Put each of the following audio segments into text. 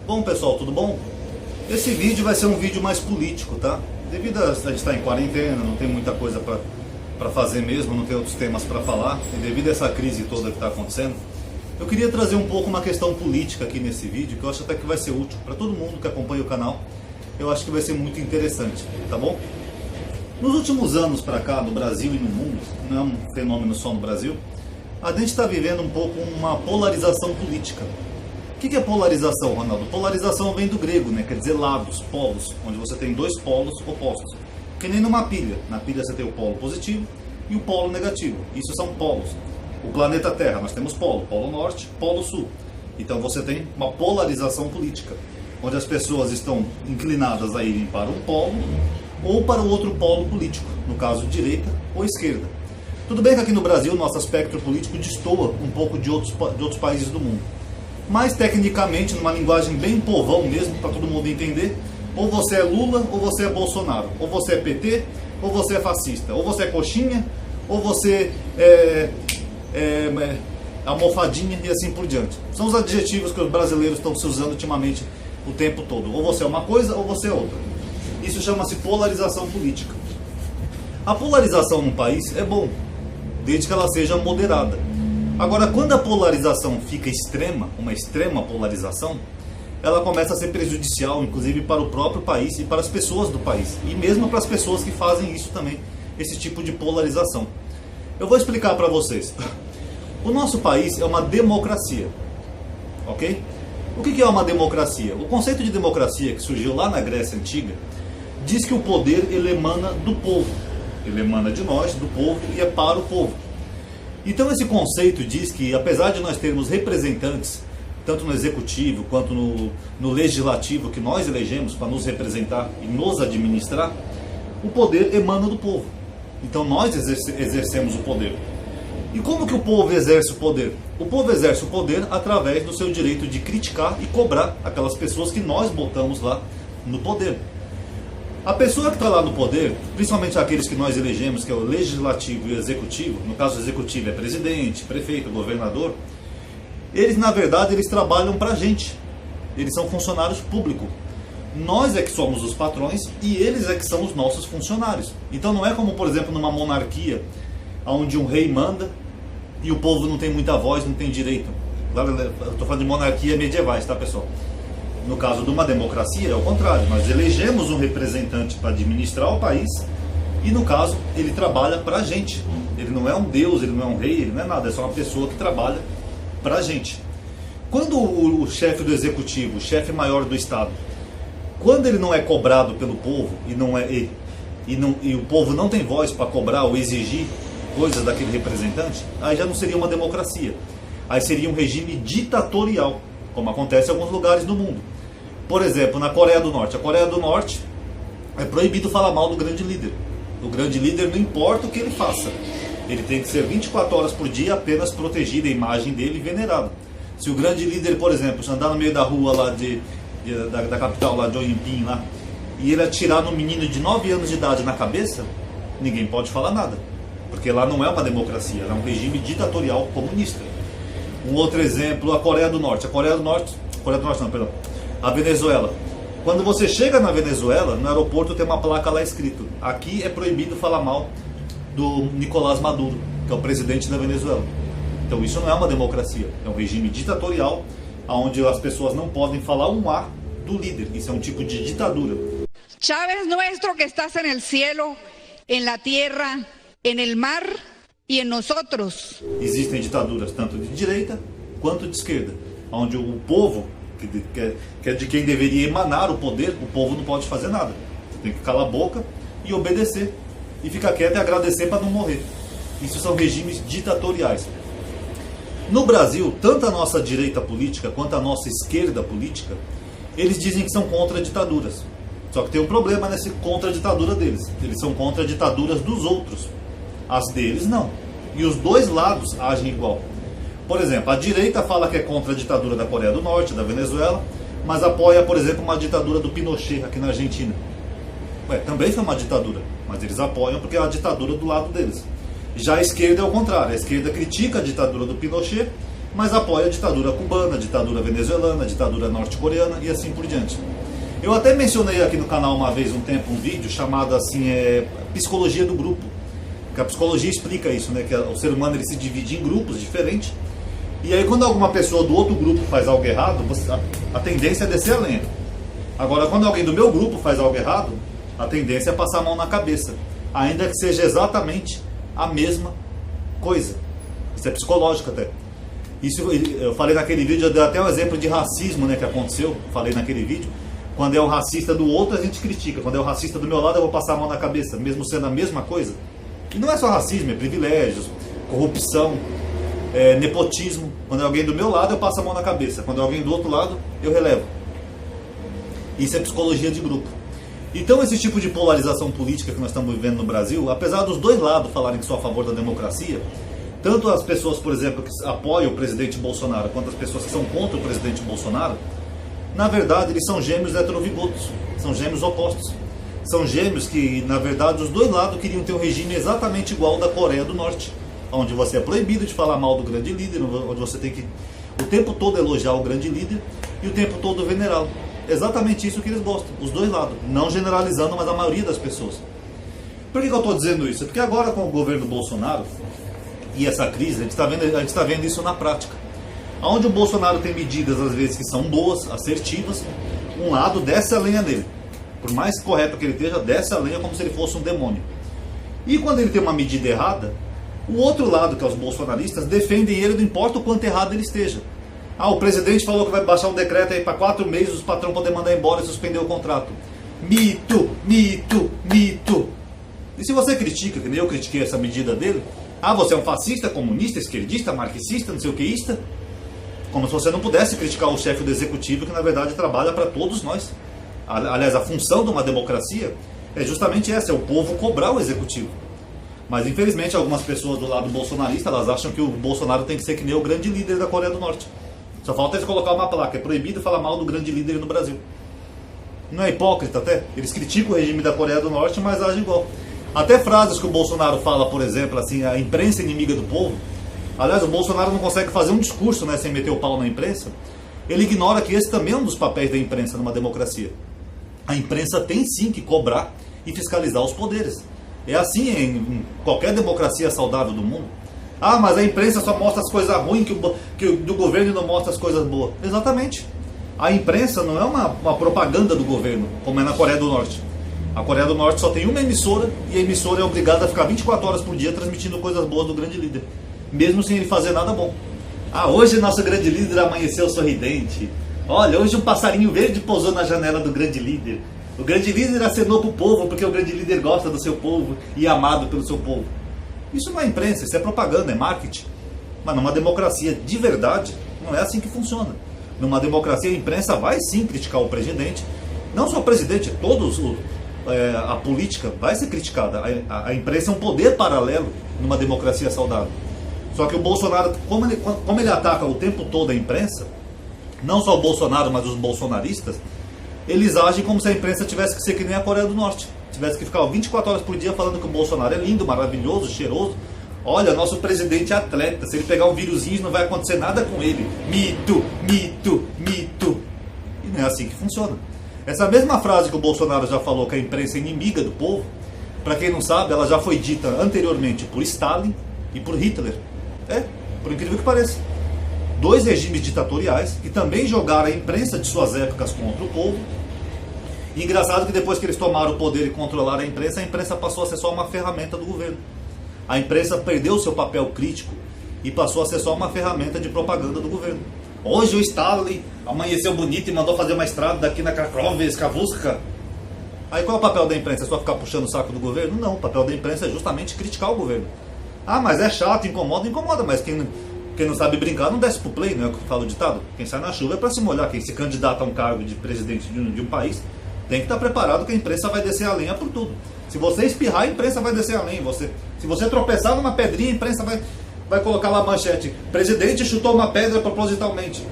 Bom pessoal, tudo bom? Esse vídeo vai ser um vídeo mais político, tá? Devido a gente estar em quarentena, não tem muita coisa para fazer mesmo, não tem outros temas para falar, e devido a essa crise toda que está acontecendo, eu queria trazer um pouco uma questão política aqui nesse vídeo, que eu acho até que vai ser útil para todo mundo que acompanha o canal. Eu acho que vai ser muito interessante, tá bom? Nos últimos anos para cá, no Brasil e no mundo, não é um fenômeno só no Brasil, a gente está vivendo um pouco uma polarização política. O que é polarização, Ronaldo? Polarização vem do grego, né? Quer dizer lados, polos, onde você tem dois polos opostos. Que nem numa pilha. Na pilha você tem o polo positivo e o polo negativo. Isso são polos. O planeta Terra, nós temos polo norte, polo sul. Então você tem uma polarização política, onde as pessoas estão inclinadas a irem para um polo ou para o outro polo político, no caso direita ou esquerda. Tudo bem que aqui no Brasil nosso espectro político destoa um pouco de outros países do mundo. Mas tecnicamente, numa linguagem bem povão mesmo, para todo mundo entender, ou você é Lula ou você é Bolsonaro, ou você é PT ou você é fascista, ou você é coxinha ou você é almofadinha e assim por diante. São os adjetivos que os brasileiros estão se usando ultimamente o tempo todo. Ou você é uma coisa ou você é outra. Isso chama-se polarização política. A polarização num país é bom, desde que ela seja moderada. Agora, quando a polarização fica extrema, uma extrema polarização, ela começa a ser prejudicial, inclusive para o próprio país e para as pessoas do país. E mesmo para as pessoas que fazem isso também, esse tipo de polarização. Eu vou explicar para vocês. O nosso país é uma democracia, ok? O que é uma democracia? O conceito de democracia, que surgiu lá na Grécia Antiga, diz que o poder ele emana do povo. Ele emana de nós, do povo, e é para o povo. Então esse conceito diz que, apesar de nós termos representantes, tanto no executivo quanto no legislativo, que nós elegemos para nos representar e nos administrar, o poder emana do povo. Então nós exercemos o poder. E como que o povo exerce o poder? O povo exerce o poder através do seu direito de criticar e cobrar aquelas pessoas que nós botamos lá no poder. A pessoa que está lá no poder, principalmente aqueles que nós elegemos, que é o legislativo e o executivo, no caso o executivo é presidente, prefeito, governador, eles na verdade eles trabalham para a gente, eles são funcionários públicos. Nós é que somos os patrões e eles é que são os nossos funcionários. Então não é como, por exemplo, numa monarquia, onde um rei manda e o povo não tem muita voz, não tem direito. Claro, eu estou falando de monarquia medievais, tá pessoal? No caso de uma democracia, é o contrário. Nós elegemos um representante para administrar o país e, no caso, ele trabalha para a gente. Ele não é um deus, ele não é um rei, ele não é nada. É só uma pessoa que trabalha para a gente. Quando o chefe do executivo, o chefe maior do Estado, quando ele não é cobrado pelo povo e o povo não tem voz para cobrar ou exigir coisas daquele representante, aí já não seria uma democracia. Aí seria um regime ditatorial, como acontece em alguns lugares do mundo. Por exemplo, na Coreia do Norte. A Coreia do Norte é proibido falar mal do grande líder. O grande líder não importa o que ele faça. Ele tem que ser 24 horas por dia apenas protegido, a imagem dele venerada. Se o grande líder, por exemplo, se andar no meio da rua lá da capital lá de Oimpim, lá, e ele atirar no menino de 9 anos de idade na cabeça, ninguém pode falar nada. Porque lá não é uma democracia, é um regime ditatorial comunista. Um outro exemplo, a Coreia do Norte. A Venezuela. Quando você chega na Venezuela, no aeroporto tem uma placa lá escrito: aqui é proibido falar mal do Nicolás Maduro, que é o presidente da Venezuela. Então isso não é uma democracia, é um regime ditatorial, onde as pessoas não podem falar um A do líder. Isso é um tipo de ditadura. Chávez nuestro que estás en el cielo, en la tierra, en el mar e em nosotros. Existem ditaduras tanto de direita quanto de esquerda, onde o povo, que é de quem deveria emanar o poder, o povo não pode fazer nada. Você tem que calar a boca e obedecer, e ficar quieto e agradecer para não morrer. Isso são regimes ditatoriais. No Brasil, tanto a nossa direita política quanto a nossa esquerda política, eles dizem que são contra ditaduras. Só que tem um problema nessa contra ditadura deles. Eles são contra ditaduras dos outros. As deles não. E os dois lados agem igual. Por exemplo, a direita fala que é contra a ditadura da Coreia do Norte, da Venezuela, mas apoia, por exemplo, uma ditadura do Pinochet aqui na Argentina. Também foi uma ditadura, mas eles apoiam porque é a ditadura do lado deles. Já a esquerda é o contrário. A esquerda critica a ditadura do Pinochet mas apoia a ditadura cubana, a ditadura venezuelana, a ditadura norte-coreana e assim por diante. Eu até mencionei aqui no canal uma vez, um tempo, um vídeo chamado assim, Psicologia do Grupo. Que a psicologia explica isso, né? Que o ser humano ele se divide em grupos diferentes. E aí quando alguma pessoa do outro grupo faz algo errado, a tendência é descer a lenha. Agora, quando alguém do meu grupo faz algo errado, a tendência é passar a mão na cabeça. Ainda que seja exatamente a mesma coisa. Isso é psicológico até. Isso eu falei naquele vídeo, eu dei até um exemplo de racismo, né, que aconteceu. Falei naquele vídeo. Quando é um racista do outro, a gente critica. Quando é um racista do meu lado, eu vou passar a mão na cabeça, mesmo sendo a mesma coisa. E não é só racismo, é privilégios, corrupção, nepotismo. Quando é alguém do meu lado, eu passo a mão na cabeça. Quando é alguém do outro lado, eu relevo. Isso é psicologia de grupo. Então esse tipo de polarização política que nós estamos vivendo no Brasil, apesar dos dois lados falarem que são a favor da democracia, tanto as pessoas, por exemplo, que apoiam o presidente Bolsonaro, quanto as pessoas que são contra o presidente Bolsonaro, na verdade eles são gêmeos heterovigotos, são gêmeos opostos. São gêmeos que, na verdade, os dois lados queriam ter um regime exatamente igual ao da Coreia do Norte, onde você é proibido de falar mal do grande líder, onde você tem que o tempo todo elogiar o grande líder e o tempo todo venerá-lo. Exatamente isso que eles gostam, os dois lados. Não generalizando, mas a maioria das pessoas. Por que eu estou dizendo isso? Porque agora com o governo Bolsonaro e essa crise, a gente está vendo isso na prática. Onde o Bolsonaro tem medidas, às vezes, que são boas, assertivas, um lado desce a lenha dele. Por mais correto que ele esteja, desce a lenha como se ele fosse um demônio. E quando ele tem uma medida errada, o outro lado, que é os bolsonaristas, defendem ele, não importa o quanto errado ele esteja. Ah, o presidente falou que vai baixar um decreto aí para 4 meses, os patrões podem mandar embora e suspender o contrato. Mito, mito, mito. E se você critica, que nem eu critiquei essa medida dele, ah, você é um fascista, comunista, esquerdista, marxista, não sei o queísta? Como se você não pudesse criticar o chefe do executivo, que na verdade trabalha para todos nós. Aliás, a função de uma democracia é justamente essa, é o povo cobrar o executivo. Mas infelizmente algumas pessoas do lado bolsonarista, elas acham que o Bolsonaro tem que ser que nem o grande líder da Coreia do Norte. Só falta eles colocar uma placa, é proibido falar mal do grande líder no Brasil. Não é hipócrita até? Eles criticam o regime da Coreia do Norte, mas agem igual. Até frases que o Bolsonaro fala, por exemplo, assim, a imprensa inimiga do povo. Aliás, o Bolsonaro não consegue fazer um discurso, né, sem meter o pau na imprensa. Ele ignora que esse também é um dos papéis da imprensa numa democracia. A imprensa tem sim que cobrar e fiscalizar os poderes. É assim em qualquer democracia saudável do mundo. Ah, mas a imprensa só mostra as coisas ruins que do governo e não mostra as coisas boas. Exatamente. A imprensa não é uma propaganda do governo, como é na Coreia do Norte. A Coreia do Norte só tem uma emissora e a emissora é obrigada a ficar 24 horas por dia transmitindo coisas boas do grande líder, mesmo sem ele fazer nada bom. Ah, hoje nosso grande líder amanheceu sorridente. Olha, hoje um passarinho verde pousou na janela do grande líder. O grande líder acenou para o povo porque o grande líder gosta do seu povo e é amado pelo seu povo. Isso não é imprensa, isso é propaganda, é marketing. Mas numa democracia de verdade, não é assim que funciona. Numa democracia, a imprensa vai sim criticar o presidente. Não só o presidente, a política vai ser criticada. A imprensa é um poder paralelo numa democracia saudável. Só que o Bolsonaro, como ele ataca o tempo todo a imprensa, não só o Bolsonaro, mas os bolsonaristas, eles agem como se a imprensa tivesse que ser que nem a Coreia do Norte. Tivesse que ficar 24 horas por dia falando que o Bolsonaro é lindo, maravilhoso, cheiroso. Olha, nosso presidente é atleta. Se ele pegar um vírusinho, não vai acontecer nada com ele. Mito, mito, mito. E não é assim que funciona. Essa mesma frase que o Bolsonaro já falou, que a imprensa é inimiga do povo, para quem não sabe, ela já foi dita anteriormente por Stalin e por Hitler. Por incrível que pareça. 2 regimes ditatoriais que também jogaram a imprensa de suas épocas contra o povo. E engraçado que depois que eles tomaram o poder e controlaram a imprensa passou a ser só uma ferramenta do governo. A imprensa perdeu o seu papel crítico e passou a ser só uma ferramenta de propaganda do governo. Hoje o Stalin amanheceu bonito e mandou fazer uma estrada daqui na Krakowska. Aí qual é o papel da imprensa? É só ficar puxando o saco do governo? Não, o papel da imprensa é justamente criticar o governo. Ah, mas é chato, incomoda, mas quem não sabe brincar não desce pro play, não é o que fala o ditado? Quem sai na chuva é para se molhar. Quem se candidata a um cargo de presidente de um país tem que estar preparado que a imprensa vai descer a lenha por tudo. Se você espirrar, a imprensa vai descer a lenha. Se você tropeçar numa pedrinha, a imprensa vai colocar lá a manchete: presidente chutou uma pedra propositalmente.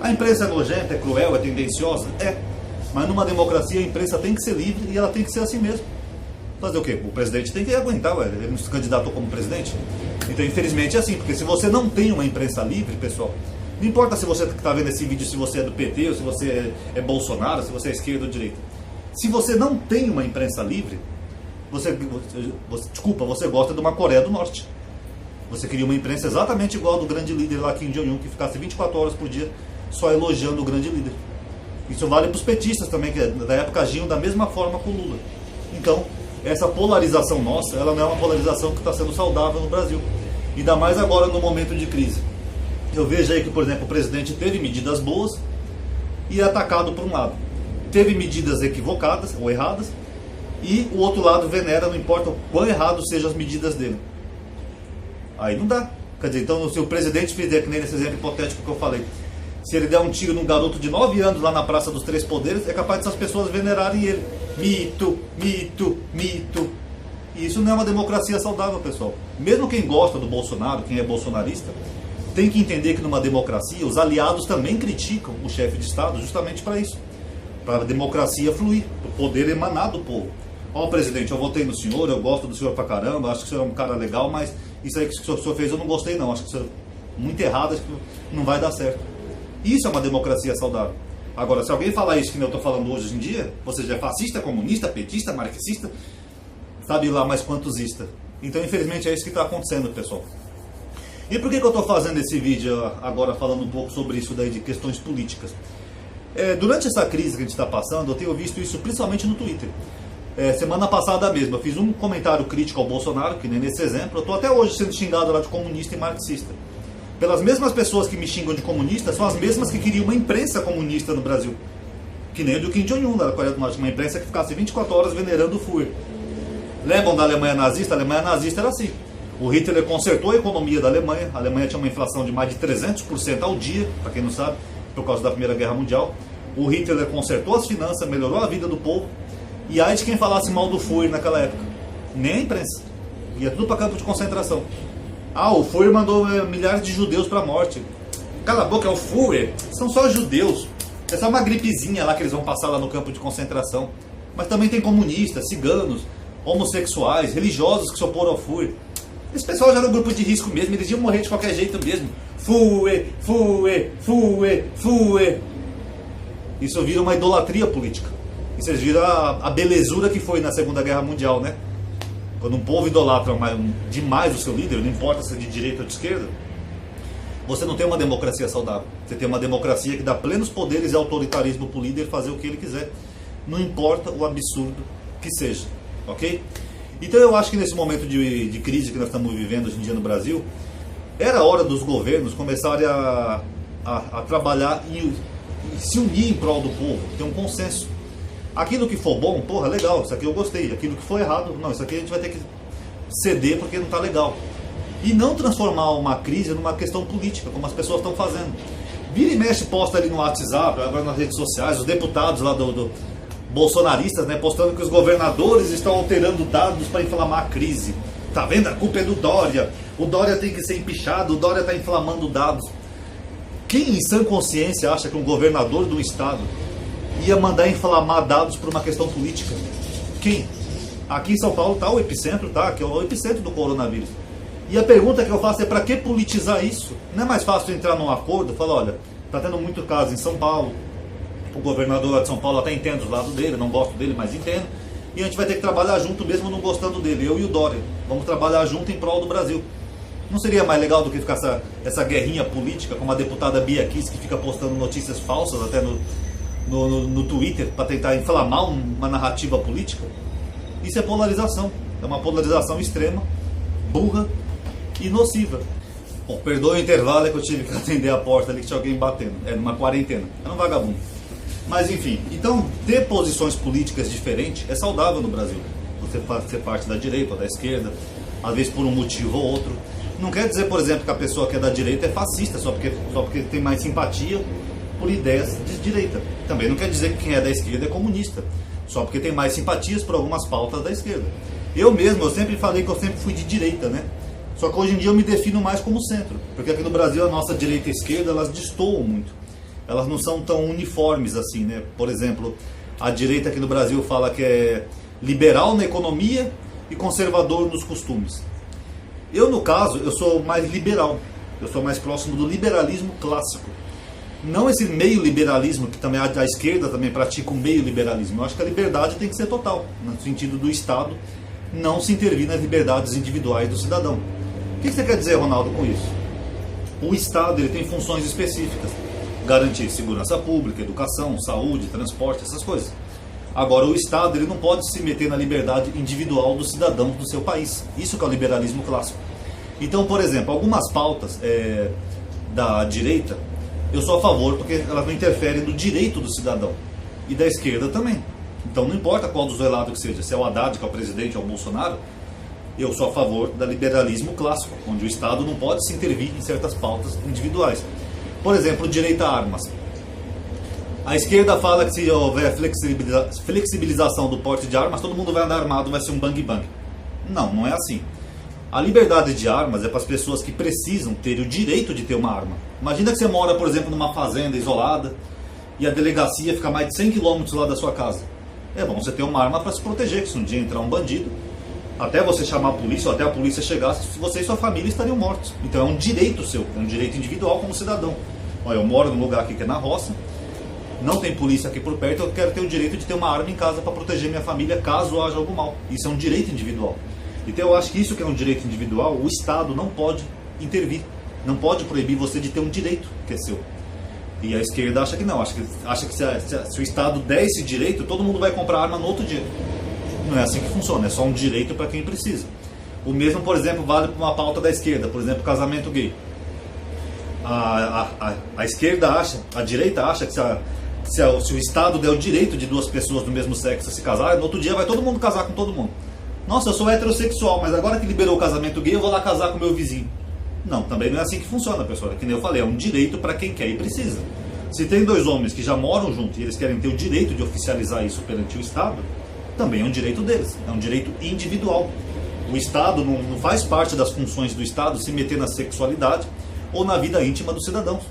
A imprensa é nojenta, é cruel, é tendenciosa? É. Mas numa democracia a imprensa tem que ser livre e ela tem que ser assim mesmo. Fazer o quê? O presidente tem que aguentar, ele não se candidatou como presidente. Então, infelizmente é assim, porque se você não tem uma imprensa livre, pessoal, não importa se você está vendo esse vídeo, se você é do PT, ou se você é Bolsonaro, se você é esquerda ou direita. Se você não tem uma imprensa livre, você gosta de uma Coreia do Norte. Você queria uma imprensa exatamente igual ao do grande líder lá, Kim Jong-un, que ficasse 24 horas por dia só elogiando o grande líder. Isso vale para os petistas também, que da época agiam da mesma forma com o Lula. Então, essa polarização nossa, ela não é uma polarização que está sendo saudável no Brasil. Ainda mais agora no momento de crise. Eu vejo aí que, por exemplo, o presidente teve medidas boas e é atacado por um lado. Teve medidas equivocadas ou erradas e o outro lado venera, não importa o quão errado sejam as medidas dele. Aí não dá. Quer dizer, então se o presidente fizer, que nem nesse exemplo hipotético que eu falei, se ele der um tiro num garoto de 9 anos lá na Praça dos Três Poderes, é capaz dessas pessoas venerarem ele. Mito, mito, mito. E isso não é uma democracia saudável, pessoal. Mesmo quem gosta do Bolsonaro, quem é bolsonarista, tem que entender que numa democracia os aliados também criticam o chefe de Estado justamente para isso. Para a democracia fluir, para o poder emanar do povo. Ó, presidente, eu votei no senhor, eu gosto do senhor pra caramba, acho que o senhor é um cara legal, mas isso aí que o senhor fez eu não gostei não, acho que o senhor é muito errado, acho que não vai dar certo. Isso é uma democracia saudável. Agora, se alguém falar isso que eu estou falando hoje em dia, você já é fascista, comunista, petista, marxista, sabe lá mais quantosista. Então, infelizmente, é isso que está acontecendo, pessoal. E por que eu estou fazendo esse vídeo agora falando um pouco sobre isso daí de questões políticas? Durante essa crise que a gente está passando, eu tenho visto isso principalmente no Twitter. Semana passada mesmo, eu fiz um comentário crítico ao Bolsonaro, que nem nesse exemplo, eu estou até hoje sendo xingado lá de comunista e marxista. Pelas mesmas pessoas que me xingam de comunista, são as mesmas que queriam uma imprensa comunista no Brasil. Que nem o do Kim Jong-un, da Coreia do Norte, uma imprensa que ficasse 24 horas venerando o Führer. Lembram da Alemanha nazista? A Alemanha nazista era assim. O Hitler consertou a economia da Alemanha. A Alemanha tinha uma inflação de mais de 300% ao dia, para quem não sabe, por causa da Primeira Guerra Mundial. O Hitler consertou as finanças, melhorou a vida do povo. E aí de quem falasse mal do Führer naquela época? Nem a imprensa. Ia tudo para campo de concentração. O Führer mandou milhares de judeus para a morte. Cala a boca, é o Führer. São só judeus. É só uma gripezinha lá que eles vão passar lá no campo de concentração. Mas também tem comunistas, ciganos, homossexuais, religiosos que se oporam ao Führer. Esse pessoal já era um grupo de risco mesmo, eles iam morrer de qualquer jeito mesmo. Führer, Führer, Führer, Führer. Isso vira uma idolatria política. E vocês viram a belezura que foi na Segunda Guerra Mundial, né? Quando um povo idolatra demais o seu líder, não importa se é de direita ou de esquerda, você não tem uma democracia saudável. Você tem uma democracia que dá plenos poderes e autoritarismo para o líder fazer o que ele quiser. Não importa o absurdo que seja, ok? Então eu acho que nesse momento de crise que nós estamos vivendo hoje em dia no Brasil, era hora dos governos começarem a trabalhar e se unir em prol do povo, ter um consenso. Aquilo que for bom, porra, legal, isso aqui eu gostei. Aquilo que for errado, não, isso aqui a gente vai ter que ceder porque não está legal. E não transformar uma crise numa questão política, como as pessoas estão fazendo. Vira e mexe, posta ali no WhatsApp, agora nas redes sociais, os deputados lá do bolsonaristas, né, postando que os governadores estão alterando dados para inflamar a crise. Tá vendo? A culpa é do Dória. O Dória tem que ser empichado, o Dória está inflamando dados. Quem em sã consciência acha que um governador do estado ia mandar inflamar dados por uma questão política? Quem? Aqui em São Paulo está o epicentro, tá? Que é o epicentro do coronavírus. E a pergunta que eu faço é: para que politizar isso? Não é mais fácil entrar num acordo e falar: olha, está tendo muito caso em São Paulo, o governador lá de São Paulo até entende os lados dele, não gosto dele, mas entendo, e a gente vai ter que trabalhar junto mesmo não gostando dele, eu e o Dória, vamos trabalhar junto em prol do Brasil. Não seria mais legal do que ficar essa guerrinha política, como a deputada Bia Kiss, que fica postando notícias falsas até no Twitter para tentar inflamar uma narrativa política? Isso é polarização, é uma polarização extrema, burra e nociva. Bom, perdoe o intervalo, é que eu tive que atender a porta ali que tinha alguém batendo, numa quarentena, era um vagabundo. Mas enfim, então ter posições políticas diferentes é saudável no Brasil. Você ser parte da direita ou da esquerda, às vezes por um motivo ou outro. Não quer dizer, por exemplo, que a pessoa que é da direita é fascista só porque tem mais simpatia por ideias de direita. Também não quer dizer que quem é da esquerda é comunista, só porque tem mais simpatias por algumas pautas da esquerda. Eu sempre falei que eu sempre fui de direita, né? Só que hoje em dia eu me defino mais como centro, porque aqui no Brasil a nossa direita e esquerda, elas destoam muito. Elas não são tão uniformes assim, né? Por exemplo, a direita aqui no Brasil fala que é liberal na economia e conservador nos costumes. Eu, no caso, eu sou mais liberal. Eu sou mais próximo do liberalismo clássico. Não esse meio liberalismo, que também a esquerda também pratica o meio liberalismo. Eu acho que a liberdade tem que ser total, no sentido do Estado não se intervir nas liberdades individuais do cidadão. O que você quer dizer, Ronaldo, com isso? O Estado ele tem funções específicas. Garantir segurança pública, educação, saúde, transporte, essas coisas. Agora, o Estado ele não pode se meter na liberdade individual dos cidadãos do seu país. Isso que é o liberalismo clássico. Então, por exemplo, algumas pautas da direita, eu sou a favor porque elas não interferem no direito do cidadão. E da esquerda também. Então, não importa qual dos dois lados que seja, se é o Haddad, que é o presidente, ou o Bolsonaro, eu sou a favor do liberalismo clássico, onde o Estado não pode se intervir em certas pautas individuais. Por exemplo, o direito a armas. A esquerda fala que se houver flexibilização do porte de armas, todo mundo vai andar armado, vai ser um bang-bang. Não, não é assim. A liberdade de armas é para as pessoas que precisam ter o direito de ter uma arma. Imagina que você mora, por exemplo, numa fazenda isolada e a delegacia fica a mais de 100 km lá da sua casa. É bom você ter uma arma para se proteger, que se um dia entrar um bandido, até você chamar a polícia, ou até a polícia chegar, você e sua família estariam mortos. Então é um direito seu, é um direito individual como cidadão. Olha, eu moro num lugar aqui que é na roça, não tem polícia aqui por perto, eu quero ter o direito de ter uma arma em casa para proteger minha família caso haja algum mal. Isso é um direito individual. Então eu acho que isso que é um direito individual, o Estado não pode intervir, não pode proibir você de ter um direito que é seu. E a esquerda acha que não, acha que se o Estado der esse direito, todo mundo vai comprar arma no outro dia. Não é assim que funciona, é só um direito para quem precisa. O mesmo, por exemplo, vale para uma pauta da esquerda, por exemplo, casamento gay. A esquerda acha, a direita acha que se o Estado der o direito de duas pessoas do mesmo sexo se casarem, no outro dia vai todo mundo casar com todo mundo. Nossa, eu sou heterossexual, mas agora que liberou o casamento gay, eu vou lá casar com o meu vizinho. Não, também não é assim que funciona, pessoal. É que nem eu falei, é um direito para quem quer e precisa. Se tem dois homens que já moram juntos e eles querem ter o direito de oficializar isso perante o Estado, também é um direito deles, é um direito individual. O Estado não faz parte das funções do Estado se meter na sexualidade ou na vida íntima dos cidadãos.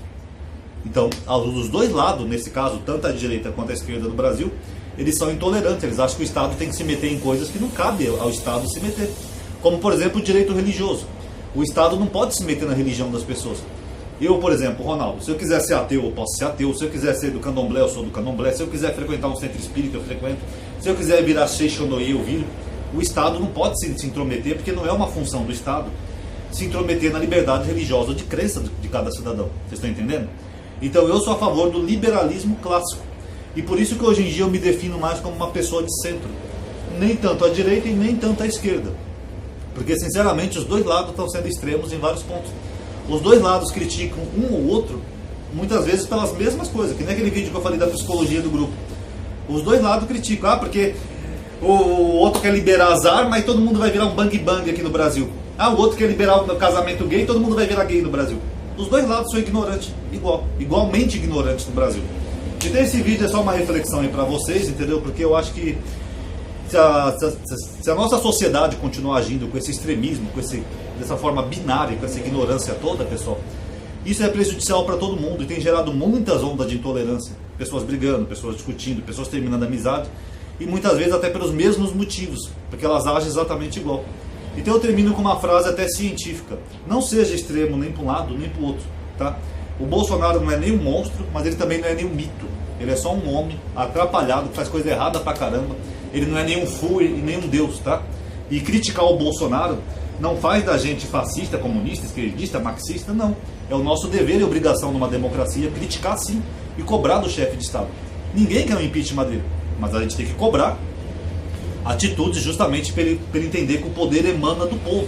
Então, os dois lados, nesse caso, tanto a direita quanto a esquerda do Brasil, eles são intolerantes, eles acham que o Estado tem que se meter em coisas que não cabe ao Estado se meter. Como, por exemplo, o direito religioso. O Estado não pode se meter na religião das pessoas. Eu, por exemplo, Ronaldo, se eu quiser ser ateu, eu posso ser ateu. Se eu quiser ser do candomblé, eu sou do candomblé. Se eu quiser frequentar um centro espírita, eu frequento. Se eu quiser virar Seixonoye, eu viro. O Estado não pode se intrometer, porque não é uma função do Estado se intrometer na liberdade religiosa ou de crença de cada cidadão. Vocês estão entendendo? Então eu sou a favor do liberalismo clássico. E por isso que hoje em dia eu me defino mais como uma pessoa de centro. Nem tanto à direita e nem tanto à esquerda. Porque, sinceramente, os dois lados estão sendo extremos em vários pontos. Os dois lados criticam um ou outro, muitas vezes pelas mesmas coisas. Que nem aquele vídeo que eu falei da psicologia do grupo. Os dois lados criticam. Porque o outro quer liberar as armas e todo mundo vai virar um bang-bang aqui no Brasil. O outro quer liberar o casamento gay e todo mundo vai virar gay no Brasil. Os dois lados são ignorantes, igualmente ignorantes no Brasil. Então esse vídeo é só uma reflexão aí pra vocês, entendeu? Porque eu acho que se a nossa sociedade continuar agindo com esse extremismo, dessa forma binária, com essa ignorância toda, pessoal, isso é prejudicial para todo mundo e tem gerado muitas ondas de intolerância. Pessoas brigando, pessoas discutindo, pessoas terminando a amizade e muitas vezes até pelos mesmos motivos, porque elas agem exatamente igual. Então eu termino com uma frase até científica: não seja extremo nem para um lado nem para o outro, tá? O Bolsonaro não é nem um monstro, mas ele também não é nem um mito. Ele é só um homem atrapalhado, que faz coisa errada pra caramba. Ele não é nem um fu e nem um deus, tá? E criticar o Bolsonaro não faz da gente fascista, comunista, esquerdista, marxista, não. É o nosso dever e obrigação numa democracia criticar sim e cobrar do chefe de Estado. Ninguém quer o impeachment dele, mas a gente tem que cobrar atitudes justamente para ele entender que o poder emana do povo.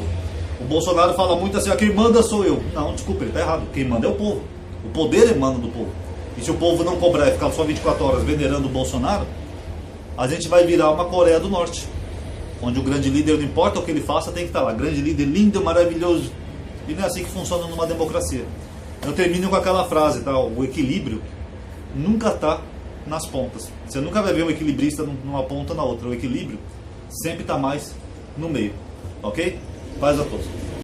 O Bolsonaro fala muito assim: quem manda sou eu. Não, desculpa, ele está errado. Quem manda é o povo. O poder emana do povo. E se o povo não cobrar e ficar só 24 horas venerando o Bolsonaro, a gente vai virar uma Coreia do Norte, onde o grande líder, não importa o que ele faça, tem que estar lá. Grande líder, lindo, maravilhoso. E não é assim que funciona numa democracia. Eu termino com aquela frase, tá? O equilíbrio nunca está nas pontas. Você nunca vai ver um equilibrista numa ponta ou na outra. O equilíbrio sempre está mais no meio. Ok? Paz a todos.